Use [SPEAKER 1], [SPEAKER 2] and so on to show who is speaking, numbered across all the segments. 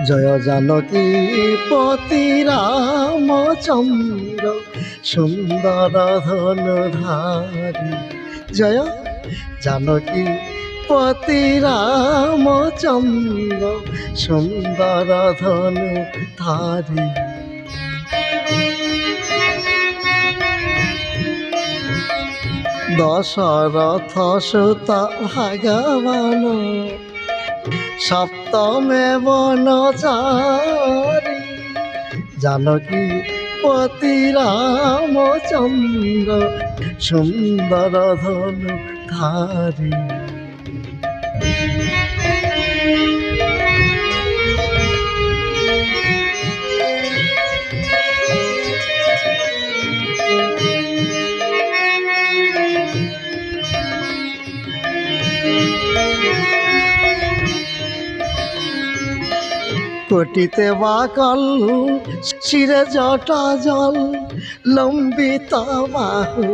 [SPEAKER 1] জয় জানকী পতি রামচন্দ্র সুন্দর ধনুধারী। জয় জানকী পতি রামচন্দ্র সুন্দর ধনুধারী। দশরথ সুত ভগবান সপ্তমে বনচারী। জানকী পতি রামচন্দ্র সুন্দর ধনুধারী। কোটিতে বাকল শিরে জটা জল লম্বিত বাহু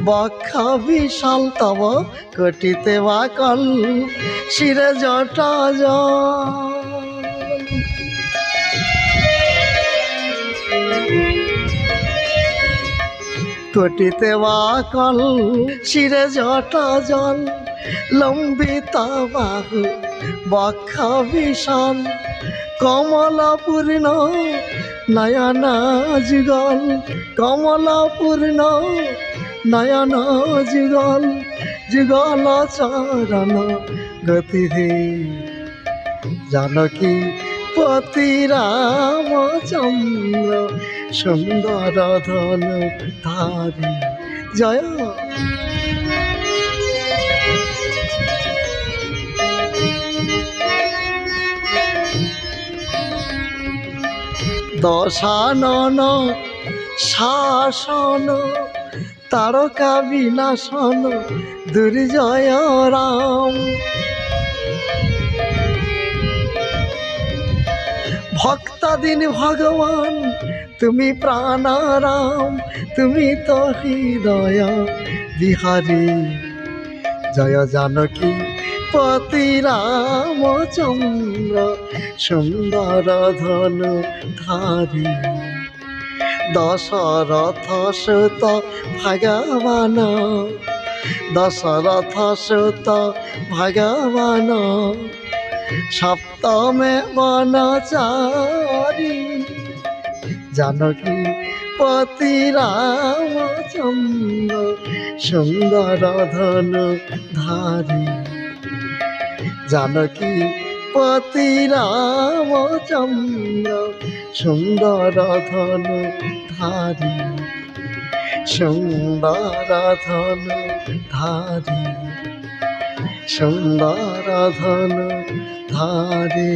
[SPEAKER 1] বক্ষ বিশাল তব। কোটিতে বাকল শিরে জটা জল কোটিতে বাকল শিরে জটা জল লম্বিত বাহু বক্ষ বিশাল কমলাপূর্ণ নয়ন যুগল। কমলাপূর্ণ নয়ন যুগল যুগল চরণ গতিধি। জানকী পতি রামচন্দ্র সুন্দর ধনুধারী। জয় দশানন শাসন তারকা বিনাশন দুর্জয় রাম। ভক্তাদিন ভগবান তুমি প্রাণারাম, তুমি তো হৃদয় বিহারী। জয় জানকী পতি রামচন্দ্র সুন্দর ধনুধারী। দশরথ সুত ভগবান দশরথ সুত ভগবান সপ্তমে বনচারী। জানকী পতি রামচন্দ্র সুন্দর ধনুধারী। জানকী পতি রামচন্দ্র সুন্দর ধনুধারী। সুন্দর ধনুধারী সুন্দর ধনুধারী।